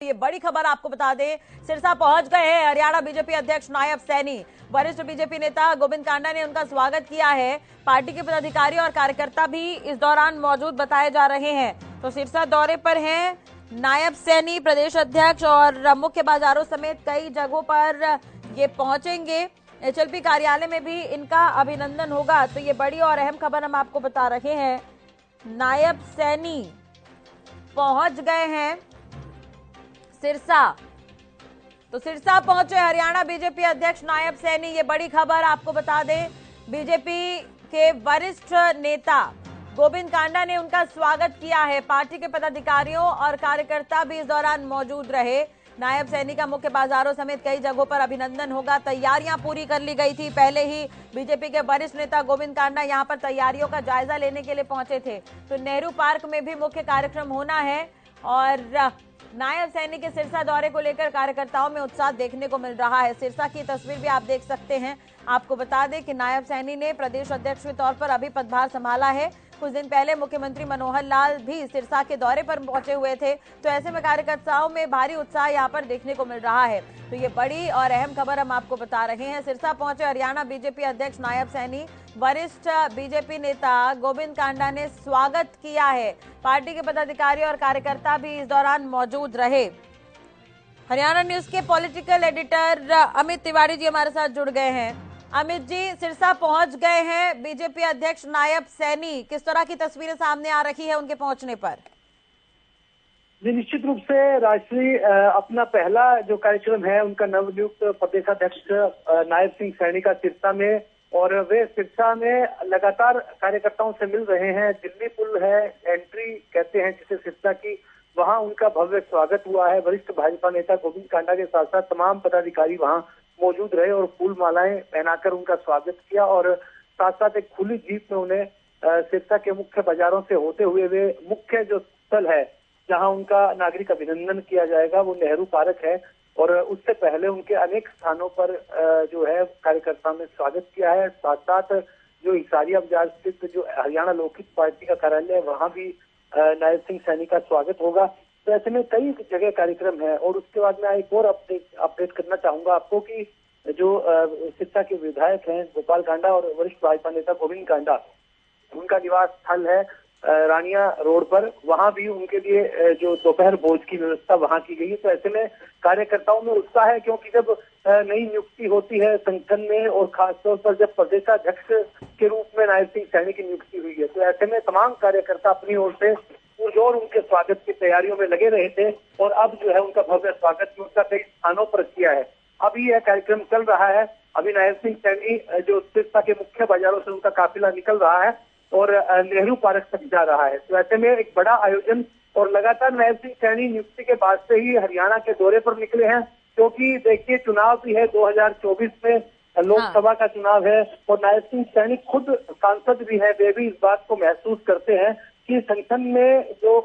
ये बड़ी खबर आपको बता दें, सिरसा पहुंच गए हैं हरियाणा बीजेपी अध्यक्ष नायब सैनी। वरिष्ठ बीजेपी नेता गोविंद कांडा ने उनका स्वागत किया है। पार्टी के पदाधिकारी और कार्यकर्ता भी इस दौरान मौजूद बताए जा रहे हैं। तो सिरसा दौरे पर हैं नायब सैनी प्रदेश अध्यक्ष और मुख्य बाजारों समेत कई जगहों पर ये पहुंचेंगे। एचएलपी कार्यालय में भी इनका अभिनंदन होगा। तो ये बड़ी और अहम खबर हम आपको बता रहे हैं। नायब सैनी पहुंच गए हैं सिरसा। तो सिरसा पहुंचे हरियाणा बीजेपी अध्यक्ष नायब सैनी। ये बड़ी खबर आपको बता दें, बीजेपी के वरिष्ठ नेता गोविंद कांडा ने उनका स्वागत किया है। पार्टी के पदाधिकारियों और कार्यकर्ता भी इस दौरान मौजूद रहे। नायब सैनी का मुख्य बाजारों समेत कई जगहों पर अभिनंदन होगा। तैयारियां पूरी कर ली गई थी। पहले ही बीजेपी के वरिष्ठ नेता गोविंद कांडा यहां पर तैयारियों का जायजा लेने के लिए पहुंचे थे। तो नेहरू पार्क में भी मुख्य कार्यक्रम होना है और नायब सैनी के सिरसा दौरे को लेकर कार्यकर्ताओं में उत्साह देखने को मिल रहा है। सिरसा की तस्वीर भी आप देख सकते हैं। आपको बता दें कि नायब सैनी ने प्रदेश अध्यक्ष के तौर पर अभी पदभार संभाला है। कुछ दिन पहले मुख्यमंत्री मनोहर लाल भी सिरसा के दौरे पर पहुंचे हुए थे। तो ऐसे में कार्यकर्ताओं में भारी उत्साह यहां पर देखने को मिल रहा है। तो ये बड़ी और अहम खबर हम आपको बता रहे हैं। सिरसा पहुंचे हरियाणा बीजेपी अध्यक्ष नायब सैनी। वरिष्ठ बीजेपी नेता गोविंद कांडा ने स्वागत किया है। पार्टी के पदाधिकारी और कार्यकर्ता भी इस दौरान मौजूद रहे। हरियाणा न्यूज के पॉलिटिकल एडिटर अमित तिवारी जी हमारे साथ जुड़ गए हैं। अमित जी, सिरसा पहुंच गए हैं बीजेपी अध्यक्ष नायब सैनी। किस तरह की तस्वीरें सामने आ रही है उनके पहुंचने पर? जी, निश्चित रूप से राष्ट्रीय अपना पहला जो कार्यक्रम है उनका नवनियुक्त प्रदेशाध्यक्ष नायब सिंह सैनी का सिरसा में, और वे सिरसा में लगातार कार्यकर्ताओं से मिल रहे हैं। दिल्ली पुल है, एंट्री कहते हैं जिसे सिरसा की, वहां उनका भव्य स्वागत हुआ है। वरिष्ठ भाजपा नेता गोविंद कांडा के साथ साथ तमाम पदाधिकारी वहां मौजूद रहे और फूल मालाएं पहनाकर उनका स्वागत किया, और साथ साथ एक खुली जीप में उन्हें सिरसा के मुख्य बाजारों से होते हुए वे मुख्य जो स्थल है जहां उनका नागरिक अभिनंदन किया जाएगा वो नेहरू पार्क है, और उससे पहले उनके अनेक स्थानों पर जो है कार्यकर्ताओं ने स्वागत किया है। साथ साथ जो हिसारिया बाजार स्थित जो हरियाणा लोकहित पार्टी का कार्यालय है वहां भी नायब सिंह सैनी का स्वागत होगा। तो ऐसे में कई जगह कार्यक्रम है। और उसके बाद मैं एक और अपडेट करना चाहूंगा आपको कि जो सिरसा के विधायक हैं गोपाल कांडा और वरिष्ठ भाजपा नेता गोविंद कांडा, उनका निवास स्थल है रानिया रोड पर, वहां भी उनके लिए जो दोपहर भोज की व्यवस्था वहां की गई है। तो ऐसे में कार्यकर्ताओं में उत्साह है, क्योंकि जब नई नियुक्ति होती है संगठन में और खासतौर पर जब प्रदेशाध्यक्ष के रूप में नायब सिंह सैनी की नियुक्ति हुई है, तो ऐसे में तमाम कार्यकर्ता अपनी ओर से पुरजोर उनके स्वागत की तैयारियों में लगे रहे थे, और अब जो है उनका भव्य स्वागत उनका कई स्थानों पर किया है। अभी यह कार्यक्रम चल रहा है। अभी नायब सिंह सैनी जो सिरसा के मुख्य बाजारों से उनका काफिला निकल रहा है और नेहरू पार्क तक जा रहा है। तो ऐसे में एक बड़ा आयोजन, और लगातार नायब सिंह सैनी नियुक्ति के बाद से ही हरियाणा के दौरे पर निकले हैं, क्योंकि देखिए चुनाव भी है 2024 में, लोकसभा का चुनाव है, और नायब सिंह सैनी खुद सांसद भी है। वे भी इस बात को महसूस करते हैं कि संगठन में जो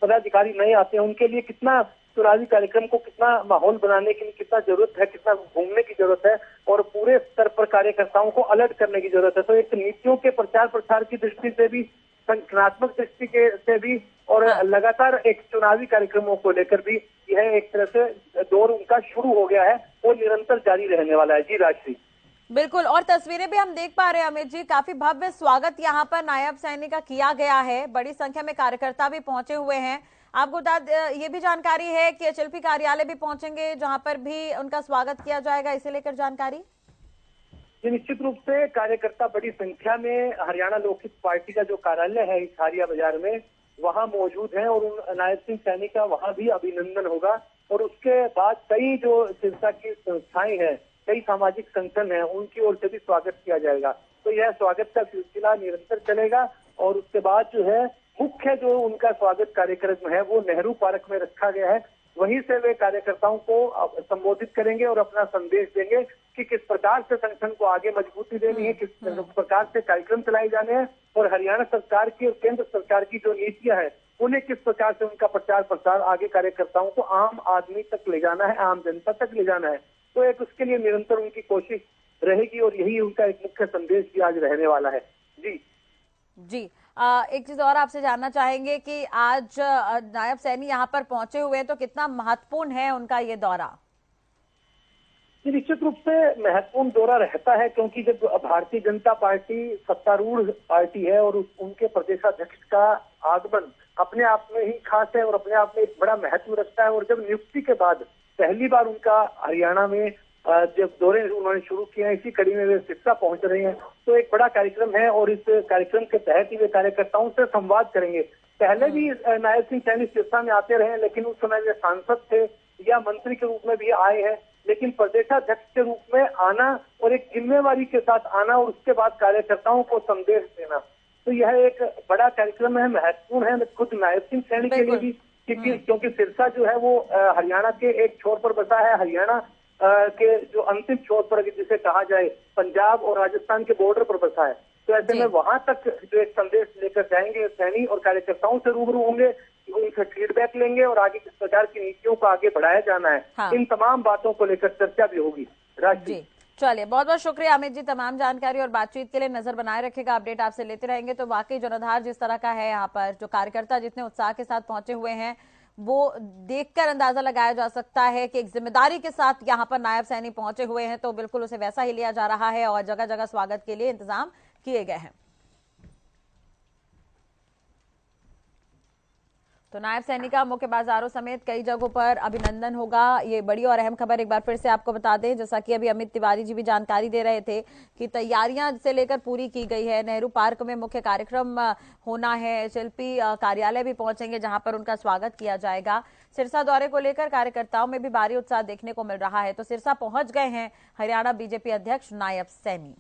पदाधिकारी नए आते हैं उनके लिए कितना चुनावी कार्यक्रम को, कितना माहौल बनाने के लिए कितना जरूरत है, कितना घूमने की जरूरत है, और पूरे स्तर पर कार्यकर्ताओं को अलर्ट करने की जरूरत है। तो एक नीतियों के प्रचार प्रसार की दृष्टि से भी, संगठनात्मक दृष्टि से भी, और लगातार एक चुनावी कार्यक्रमों को लेकर भी यह एक तरह से दौर उनका शुरू हो गया है और निरंतर जारी रहने वाला है। जी राजश्री, बिल्कुल। और तस्वीरें भी हम देख पा रहे हैं अमित जी, काफी भव्य स्वागत यहाँ पर नायब सैनी का किया गया है। बड़ी संख्या में कार्यकर्ता भी पहुंचे हुए हैं। आपको ये भी जानकारी है कि एचएलपी कार्यालय भी पहुंचेंगे जहां पर भी उनका स्वागत किया जाएगा, इसे लेकर जानकारी? ये निश्चित रूप से कार्यकर्ता बड़ी संख्या में हरियाणा लोकहित पार्टी का जो कार्यालय है हिसारिया बाजार में वहां मौजूद है, और उन नायब सिंह सैनी का वहां भी अभिनंदन होगा। और उसके बाद कई जो सिरसा की संस्थाएं हैं, कई सामाजिक संगठन है, उनकी ओर से भी स्वागत किया जाएगा। तो यह स्वागत का सिलसिला निरंतर चलेगा, और उसके बाद जो है मुख्य जो उनका स्वागत कार्यक्रम है वो नेहरू पार्क में रखा गया है। वहीं से वे कार्यकर्ताओं को संबोधित करेंगे और अपना संदेश देंगे कि किस प्रकार से संगठन को आगे मजबूती देनी है, किस प्रकार से कार्यक्रम चलाए जाने हैं, और हरियाणा सरकार की और केंद्र सरकार की जो नीतियां है उन्हें किस प्रकार से उनका प्रचार प्रसार आगे कार्यकर्ताओं को आम आदमी तक ले जाना है, आम जनता तक ले जाना है। तो एक उसके लिए निरंतर उनकी कोशिश रहेगी, और यही उनका एक मुख्य संदेश भी आज रहने वाला है। जी जी। एक चीज और आपसे जानना चाहेंगे कि आज नायब सैनी यहाँ पर पहुंचे हुए हैं, तो कितना महत्वपूर्ण है उनका ये दौरा? ये निश्चित रूप से महत्वपूर्ण दौरा रहता है, क्योंकि जब भारतीय जनता पार्टी सत्तारूढ़ पार्टी है और उनके प्रदेशाध्यक्ष का आगमन अपने आप में ही खास है और अपने आप में एक बड़ा महत्व रखता है। और जब नियुक्ति के बाद पहली बार उनका हरियाणा में जब दौरे उन्होंने शुरू किए हैं, इसी कड़ी में वे सिरसा पहुंच रहे हैं, तो एक बड़ा कार्यक्रम है और इस कार्यक्रम के तहत ही वे कार्यकर्ताओं से संवाद करेंगे। पहले भी नायब सिंह सैनी सिरसा में आते रहे, लेकिन उस समय वे सांसद थे या मंत्री के रूप में भी आए हैं, लेकिन प्रदेशाध्यक्ष के रूप में आना और एक जिम्मेवारी के साथ आना और उसके बाद कार्यकर्ताओं को संदेश देना, तो यह एक बड़ा कार्यक्रम है, महत्वपूर्ण है खुद नायब सिंह सैनी के लिए भी, क्योंकि सिरसा जो है वो हरियाणा के एक छोर पर बसा है। हरियाणा के जो अंतिम छोर पर जिसे कहा जाए पंजाब और राजस्थान के बॉर्डर पर बसा है, तो ऐसे में वहां तक जो एक संदेश लेकर जाएंगे सैनी और कार्यकर्ताओं से रूबरू होंगे, उनसे फीडबैक लेंगे और आगे किस प्रकार की नीतियों को आगे बढ़ाया जाना है। हाँ। इन तमाम बातों को लेकर चर्चा भी होगी। जी चलिए, बहुत बहुत शुक्रिया अमित जी, तमाम जानकारी और बातचीत के लिए। नजर बनाए रखेगा, अपडेट आपसे लेते रहेंगे। तो वाकई जनोद्धार जिस तरह का है यहाँ पर, जो कार्यकर्ता जितने उत्साह के साथ पहुंचे हुए हैं, वो देखकर अंदाजा लगाया जा सकता है कि एक जिम्मेदारी के साथ यहाँ पर नायब सैनी पहुंचे हुए हैं, तो बिल्कुल उसे वैसा ही लिया जा रहा है और जगह जगह स्वागत के लिए इंतजाम किए गए हैं। तो नायब सैनी का मुख्य बाजारों समेत कई जगहों पर अभिनंदन होगा। ये बड़ी और अहम खबर एक बार फिर से आपको बता दें, जैसा कि अभी अमित तिवारी जी भी जानकारी दे रहे थे कि तैयारियां से लेकर पूरी की गई है। नेहरू पार्क में मुख्य कार्यक्रम होना है, शिल्पी कार्यालय भी पहुंचेंगे जहां पर उनका स्वागत किया जाएगा। सिरसा दौरे को लेकर कार्यकर्ताओं में भी भारी उत्साह देखने को मिल रहा है। तो सिरसा पहुंच गए हैं हरियाणा बीजेपी अध्यक्ष नायब सैनी।